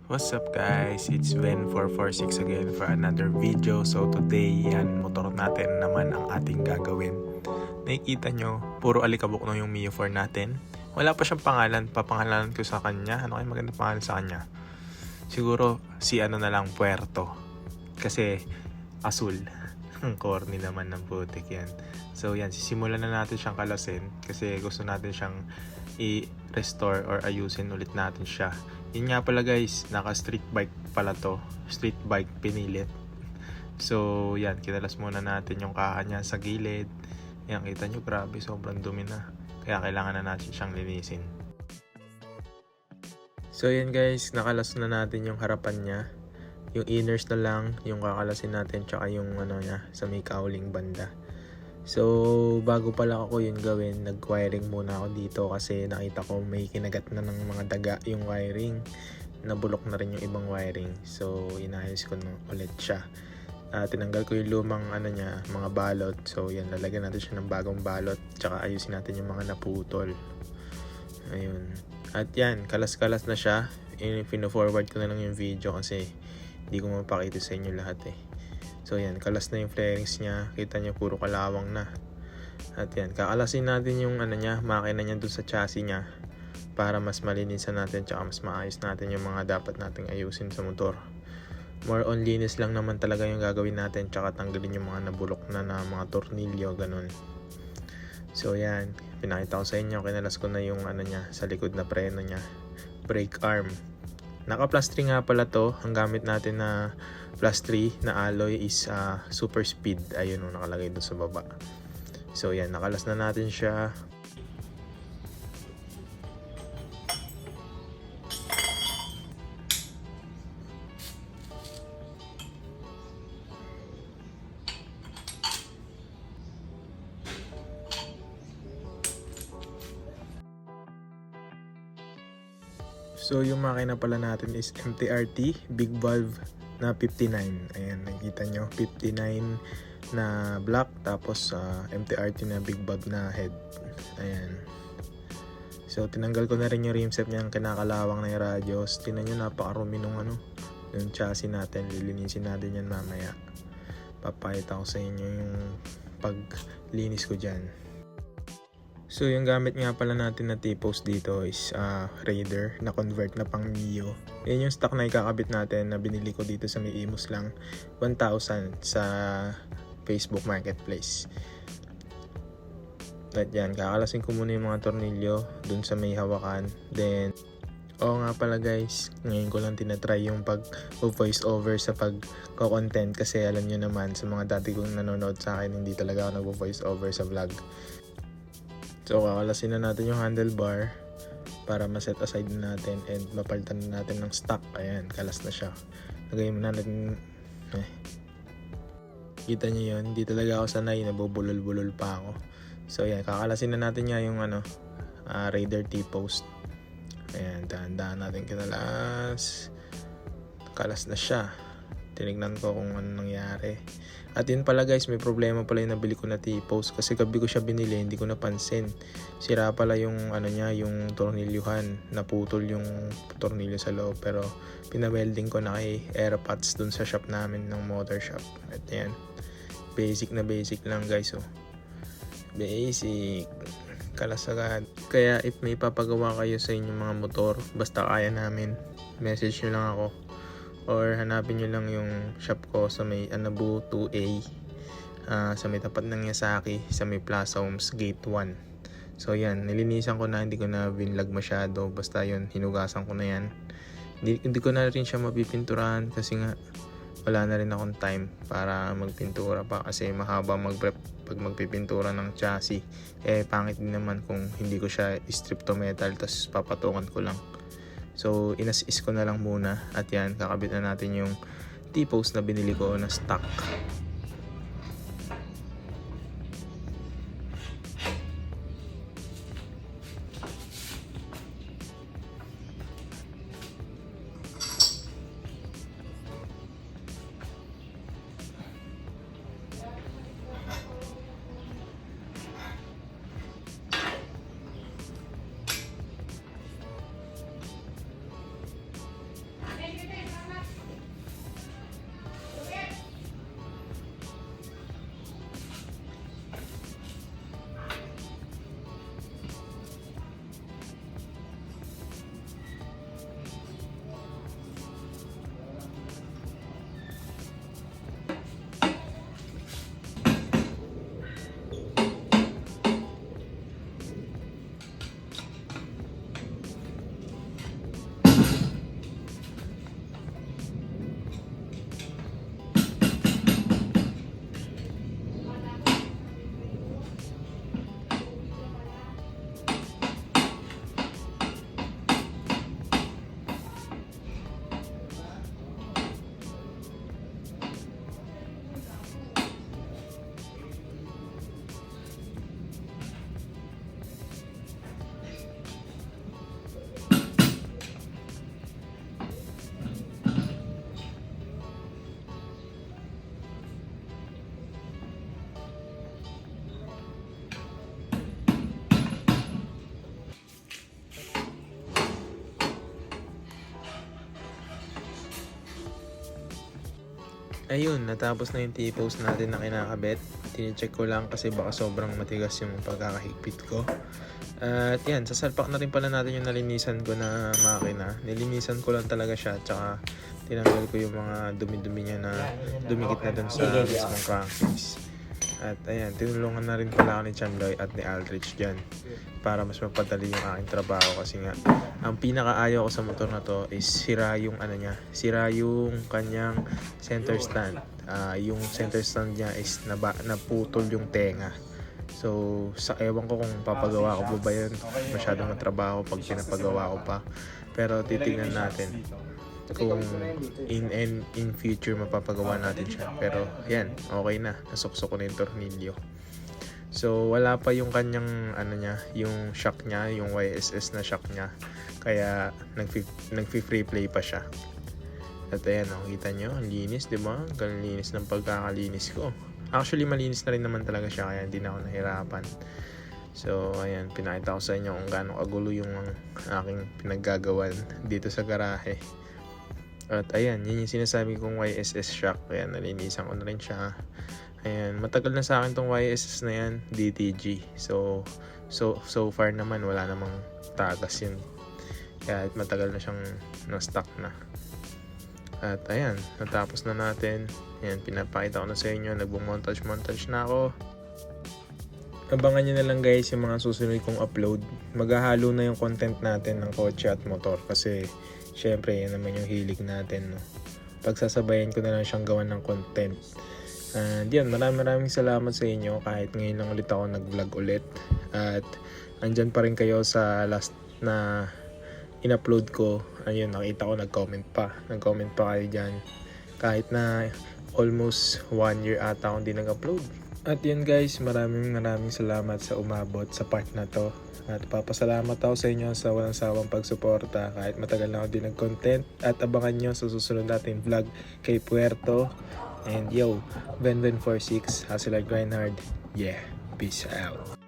What's up guys? It's Ben446 again for another video. So today, yan, motor natin naman ang ating gagawin. Nakikita nyo, puro alikabok na yung Mio 4 natin. Wala pa siyang pangalan, papangalanan ko sa kanya. Ano kaya magandang pangalan sa kanya? Siguro si ano na lang, Puerto. Kasi asul. Ang corny naman ng putik yan. So yan, sisimulan na natin siyang kalasin kasi gusto natin siyang i-restore or ayusin ulit natin siya. Yun nga pala guys, naka street bike pala to. Street bike pinilit. So yan, kinalas muna natin yung kaha niya sa gilid. Yan, kita nyo, grabe, sobrang dumi na. Kaya kailangan na natin siyang linisin. So yan guys, nakalas na natin yung harapan niya. Yung inners na lang, yung kakalasin natin, tsaka yung ano niya, sa may cowling banda. So, bago pala ako yun gawin, nag-wiring muna ako dito kasi nakita ko may kinagat na ng mga daga yung wiring. Nabulok na rin yung ibang wiring. So, inayos ko na ulit siya. Tinanggal ko yung lumang ano niya, mga balot. So, yan, lalagyan natin siya ng bagong balot. Tsaka ayusin natin yung mga naputol. Ayun. At yan, kalas-kalas na siya. Pino-forward ko na lang yung video kasi hindi ko mapakita sa inyo lahat eh. So yan, kalas na yung flarings niya. Kita niyo puro kalawang na. At yan, kakalasin natin yung ano niya, makina niya dun sa chassis niya para mas malinisan natin tsaka mas maayos natin yung mga dapat nating ayusin sa motor. More on linis lang naman talaga yung gagawin natin tsaka tanggalin yung mga nabulok na mga tornilyo, ganun. So yan, pinakita ko sa inyo, kinalas ko na yung ano niya, sa likod na preno niya, brake arm. Naka-plus 3 nga pala to. Ang gamit natin na plus 3 na alloy is super speed. Ayun o, nakalagay doon sa baba. So yan, nakalas na natin siya. So yung makina pala natin is MTRT big valve na 59. Ayan, nakikita nyo, 59 na black, tapos MTRT na big valve na head. Ayan. So tinanggal ko na rin yung rim set niya, kinakalawang na yung radios. Tingnan nyo, napakarumi nung ano, yung chassis natin. Lilinisin natin yan mamaya. Papakita ko sa inyo yung paglinis ko dyan. So yung gamit nga pala natin na T-post dito is Raider na convert na pang Mio. Yan yung stock na ikakabit natin na binili ko dito sa may Imus lang, 1,000 sa Facebook Marketplace. At yan, kakalasin ko muna yung mga tornilyo dun sa may hawakan. Then, nga pala guys, ngayon ko lang tinatry yung pag-voice over sa pag-content kasi alam nyo naman sa mga dati kong nanonood sa akin, hindi talaga ako nag-voice over sa vlog. So kakalasin na natin yung handlebar para ma-set aside na natin and mapalitan na natin ng stock. Ayan, kalas na siya. Lagay muna natin. Kita nyo yun, hindi talaga ako sanay, nabubulol-bulol pa ako. So ayan, kakalasin na natin nga yung Raider T-post. Ayan, dahan-dahan natin kinalas. Kalas na siya. Tinignan ko kung ano nangyari. At yun pala guys, may problema pala yung nabili ko na T-post kasi gabi ko siya binili, hindi ko napansin. Sira pala yung ano niya, yung tornilyuhan. Naputol yung tornilyo sa loob, pero pinawelding ko na kay Airpods dun sa shop namin ng motor shop. At yan, basic na basic lang guys. Oh. Basic. Kalas agad. Kaya if may papagawa kayo sa inyong mga motor, basta kaya namin, message nyo lang ako. Or hanapin nyo lang yung shop ko sa may Anabu 2A, sa may tapat ng Yasaki, sa may Plaza Homes Gate 1. So yan, nilinisan ko na, hindi ko na vinlog masyado, basta yun, hinugasan ko na yan. Hindi ko na rin siya mapipinturahan kasi nga wala na rin akong time para magpintura pa kasi mahaba pag magpipintura ng chassis. Pangit din naman kung hindi ko siya strip to metal tapos papatungan ko lang. So, inas-is ko na lang muna. At yan, kakabit na natin yung T-post na binili ko na stock. ayun, natapos na yung T-post natin na kinakabit. Tine-check ko lang kasi baka sobrang matigas yung pagkakahigpit ko. At yan, sasalpak na rin pala natin yung nalinisan ko na makina. Nilinisan ko lang talaga siya, tsaka tinanggal ko yung mga dumi-dumi niya na dumikit na dun sa mismong crankcase. At ayan, tinulungan na rin pala ako ni Chanloy at ni Aldrich dyan para mas mapadali yung aking trabaho kasi nga ang pinakaayaw ko sa motor na to is sira yung sira yung kanyang center stand. Yung center stand niya is naputol yung tenga. So, ewan ko kung papagawa ko ba yun. Masyadong matrabaho pag pinapagawa ko pa. Pero titignan natin kung in future mapapagawa natin siya. Pero yan, okay na. Nasuksok ko na yung tornilyo. So, wala pa yung kanyang yung shock niya, yung YSS na shock niya. Kaya nag-free play pa siya. At ayan, kita nyo, ang linis, di ba? Ang linis ng pagkakalinis ko. Actually, malinis na rin naman talaga siya, kaya hindi na ako nahirapan. So, ayan, pinakita ko sa inyo kung gaano kagulo yung aking pinaggagawan dito sa garahe. At ayan, yun yung sinasabi kong YSS shock. Ayan, nalinisan ko na rin siya. Ayan, matagal na sa akin tong YSS na yan, DTG. So far naman, wala namang tagas yun. Kaya matagal na siyang na-stock na. At ayan, natapos na natin. Ayan, pinapakita ko na sa inyo. Nagbumontage na ako. Abangan nyo na lang guys yung mga susunod kong upload. Maghahalo na yung content natin ng kotse at motor. Kasi syempre, yan naman yung hilig natin. No? Pagsasabayan ko na lang siyang gawan ng content. And yan, maraming salamat sa inyo. Kahit ngayon lang ulit ako nag-vlog ulit. At andyan pa rin kayo sa last na in-upload ko. Ayun, nakita ko nag-comment pa kayo dyan. Kahit na almost 1 year ata akong di nag-upload. At yun guys, maraming salamat sa umabot sa part na to. At papasalamat ako sa inyo sa walang sawang pagsuporta kahit matagal na ako din nag-content. At abangan nyo sa susunod natin vlog kay Puerto. And yo, Ben46, Hustler Grind Hard. Yeah, peace out.